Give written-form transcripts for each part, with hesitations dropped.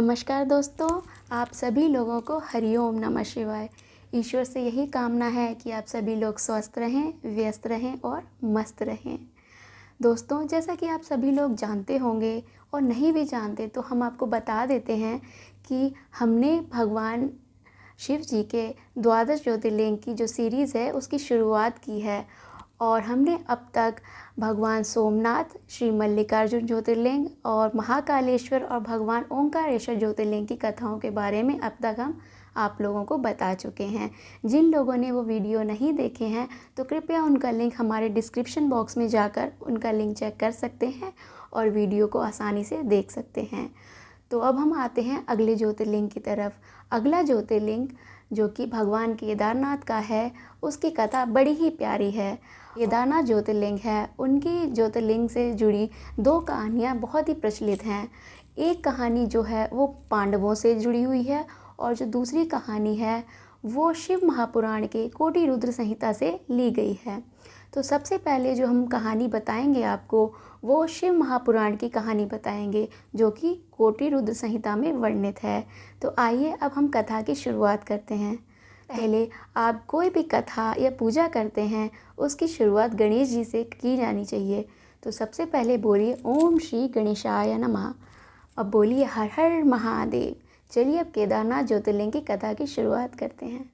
नमस्कार दोस्तों, आप सभी लोगों को हरिओम नमः शिवाय। ईश्वर से यही कामना है कि आप सभी लोग स्वस्थ रहें, व्यस्त रहें और मस्त रहें। दोस्तों, जैसा कि आप सभी लोग जानते होंगे और नहीं भी जानते तो हम आपको बता देते हैं कि हमने भगवान शिव जी के द्वादश ज्योतिर्लिंग की जो सीरीज़ है उसकी शुरुआत की है और हमने अब तक भगवान सोमनाथ, श्री मल्लिकार्जुन ज्योतिर्लिंग और महाकालेश्वर और भगवान ओंकारेश्वर ज्योतिर्लिंग की कथाओं के बारे में अब तक हम आप लोगों को बता चुके हैं। जिन लोगों ने वो वीडियो नहीं देखे हैं तो कृपया उनका लिंक हमारे डिस्क्रिप्शन बॉक्स में जाकर उनका लिंक चेक कर सकते हैं और वीडियो को आसानी से देख सकते हैं। तो अब हम आते हैं अगले ज्योतिर्लिंग की तरफ। अगला ज्योतिर्लिंग जो कि भगवान केदारनाथ का है, उसकी कथा बड़ी ही प्यारी है। केदारनाथ ज्योतिर्लिंग है, उनकी ज्योतिर्लिंग से जुड़ी दो कहानियाँ बहुत ही प्रचलित हैं। एक कहानी जो है वो पांडवों से जुड़ी हुई है और जो दूसरी कहानी है वो शिव महापुराण के कोटि रुद्र संहिता से ली गई है। तो सबसे पहले जो हम कहानी बताएंगे आपको वो शिव महापुराण की कहानी बताएंगे जो कि कोटि रुद्र संहिता में वर्णित है। तो आइए अब हम कथा की शुरुआत करते हैं। पहले आप कोई भी कथा या पूजा करते हैं उसकी शुरुआत गणेश जी से की जानी चाहिए। तो सबसे पहले बोलिए ओम श्री गणेशाय नमः। अब बोलिए हर हर महादेव। चलिए अब केदारनाथ ज्योतिर्लिंग की कथा की शुरुआत करते हैं।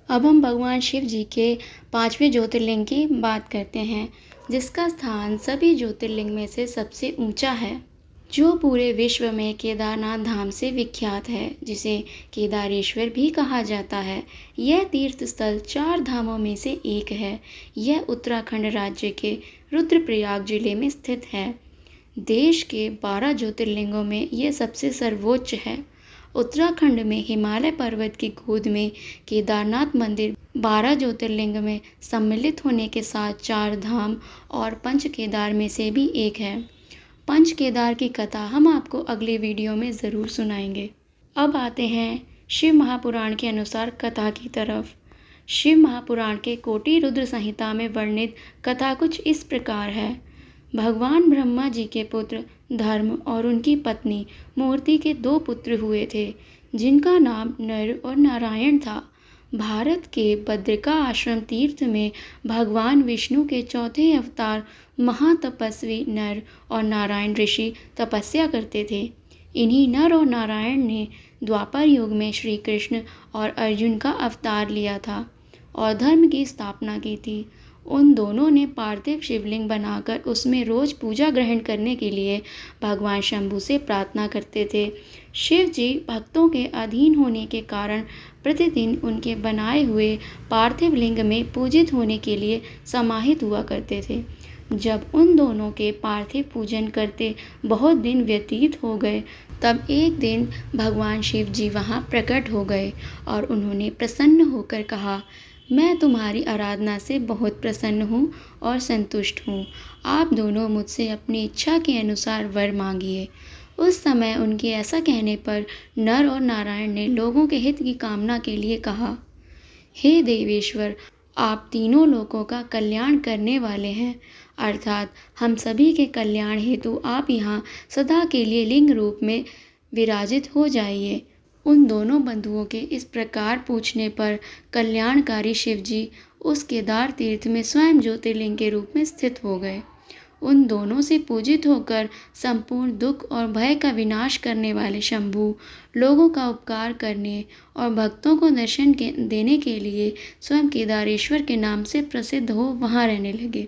अब हम भगवान शिव जी के 5वें ज्योतिर्लिंग की बात करते हैं, जिसका स्थान सभी ज्योतिर्लिंग में से सबसे ऊंचा है, जो पूरे विश्व में केदारनाथ धाम से विख्यात है, जिसे केदारेश्वर भी कहा जाता है। यह तीर्थ स्थल 4 धामों में से एक है। यह उत्तराखंड राज्य के रुद्रप्रयाग जिले में स्थित है। देश के 12 ज्योतिर्लिंगों में यह सबसे सर्वोच्च है। उत्तराखंड में हिमालय पर्वत की गोद में केदारनाथ मंदिर 12 ज्योतिर्लिंग में सम्मिलित होने के साथ 4 धाम और पंच केदार में से भी एक है। पंच केदार की कथा हम आपको अगले वीडियो में ज़रूर सुनाएंगे। अब आते हैं शिव महापुराण के अनुसार कथा की तरफ। शिव महापुराण के कोटि रुद्र संहिता में वर्णित कथा कुछ इस प्रकार है। भगवान ब्रह्मा जी के पुत्र धर्म और उनकी पत्नी मूर्ति के 2 पुत्र हुए थे, जिनका नाम नर और नारायण था। भारत के बद्रिका आश्रम तीर्थ में भगवान विष्णु के 4थे अवतार महातपस्वी नर और नारायण ऋषि तपस्या करते थे। इन्हीं नर और नारायण ने द्वापर युग में श्री कृष्ण और अर्जुन का अवतार लिया था और धर्म की स्थापना की थी। उन दोनों ने पार्थिव शिवलिंग बनाकर उसमें रोज पूजा ग्रहण करने के लिए भगवान शंभु से प्रार्थना करते थे। शिव जी भक्तों के अधीन होने के कारण प्रतिदिन उनके बनाए हुए पार्थिव लिंग में पूजित होने के लिए समाहित हुआ करते थे। जब उन दोनों के पार्थिव पूजन करते बहुत दिन व्यतीत हो गए, तब एक दिन भगवान शिव जी वहाँ प्रकट हो गए और उन्होंने प्रसन्न होकर कहा, मैं तुम्हारी आराधना से बहुत प्रसन्न हूँ और संतुष्ट हूँ। आप दोनों मुझसे अपनी इच्छा के अनुसार वर मांगिए। उस समय उनके ऐसा कहने पर नर और नारायण ने लोगों के हित की कामना के लिए कहा, हे देवेश्वर, आप तीनों लोगों का कल्याण करने वाले हैं, अर्थात हम सभी के कल्याण हेतु आप यहाँ सदा के लिए लिंग रूप में विराजित हो जाइए। उन दोनों बंधुओं के इस प्रकार पूछने पर कल्याणकारी शिवजी उस केदार तीर्थ में स्वयं ज्योतिर्लिंग के रूप में स्थित हो गए। उन दोनों से पूजित होकर संपूर्ण दुख और भय का विनाश करने वाले शंभु लोगों का उपकार करने और भक्तों को दर्शन देने के लिए स्वयं केदारेश्वर के नाम से प्रसिद्ध हो वहाँ रहने लगे।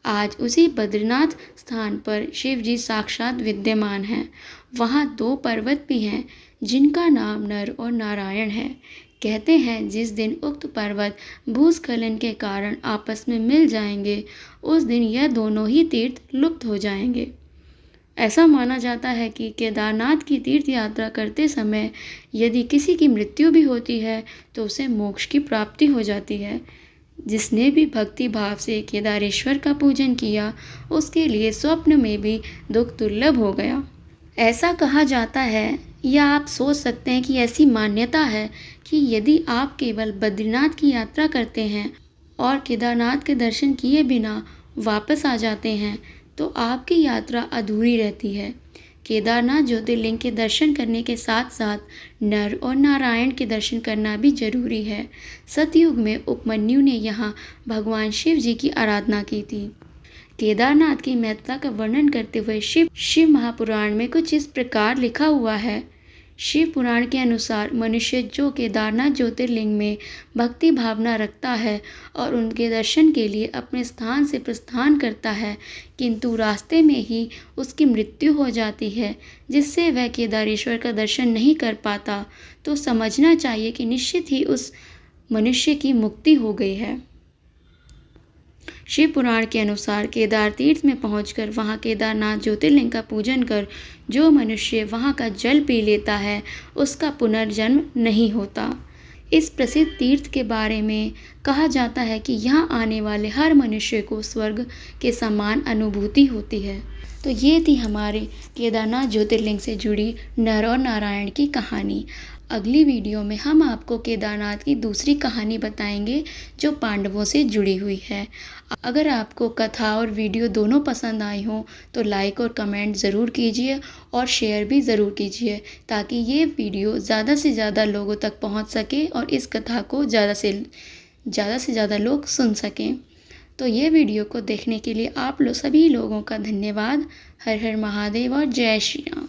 आज उसी बद्रीनाथ स्थान पर शिव जी साक्षात विद्यमान हैं। वहाँ 2 पर्वत भी हैं जिनका नाम नर और नारायण है। कहते हैं जिस दिन उक्त पर्वत भूस्खलन के कारण आपस में मिल जाएंगे, उस दिन यह दोनों ही तीर्थ लुप्त हो जाएंगे। ऐसा माना जाता है कि केदारनाथ की तीर्थ यात्रा करते समय यदि किसी की मृत्यु भी होती है तो उसे मोक्ष की प्राप्ति हो जाती है। जिसने भी भक्ति भाव से केदारेश्वर का पूजन किया, उसके लिए स्वप्न में भी दुख दुर्लभ हो गया। ऐसा कहा जाता है या आप सोच सकते हैं कि ऐसी मान्यता है कि यदि आप केवल बद्रीनाथ की यात्रा करते हैं और केदारनाथ के दर्शन किए बिना वापस आ जाते हैं तो आपकी यात्रा अधूरी रहती है। केदारनाथ ज्योतिर्लिंग के दर्शन करने के साथ साथ नर और नारायण के दर्शन करना भी जरूरी है। सतयुग में उपमन्यु ने यहाँ भगवान शिव जी की आराधना की थी। केदारनाथ की महत्ता का वर्णन करते हुए शिव महापुराण में कुछ इस प्रकार लिखा हुआ है। शिव पुराण के अनुसार मनुष्य जो केदारनाथ ज्योतिर्लिंग में भक्ति भावना रखता है और उनके दर्शन के लिए अपने स्थान से प्रस्थान करता है, किंतु रास्ते में ही उसकी मृत्यु हो जाती है, जिससे वह केदारेश्वर का दर्शन नहीं कर पाता, तो समझना चाहिए कि निश्चित ही उस मनुष्य की मुक्ति हो गई है। शिव पुराण के अनुसार केदार तीर्थ में पहुंचकर वहां केदारनाथ ज्योतिर्लिंग का पूजन कर जो मनुष्य वहां का जल पी लेता है, उसका पुनर्जन्म नहीं होता। इस प्रसिद्ध तीर्थ के बारे में कहा जाता है कि यहाँ आने वाले हर मनुष्य को स्वर्ग के समान अनुभूति होती है। तो ये थी हमारे केदारनाथ ज्योतिर्लिंग से जुड़ी नर और नारायण की कहानी। अगली वीडियो में हम आपको केदारनाथ की दूसरी कहानी बताएंगे जो पांडवों से जुड़ी हुई है। अगर आपको कथा और वीडियो दोनों पसंद आई हो तो लाइक और कमेंट ज़रूर कीजिए और शेयर भी ज़रूर कीजिए, ताकि ये वीडियो ज़्यादा से ज़्यादा लोगों तक पहुंच सके और इस कथा को ज़्यादा से ज़्यादा लोग सुन सकें। तो ये वीडियो को देखने के लिए आप सभी लोगों का धन्यवाद। हर हर महादेव और जय श्री राम।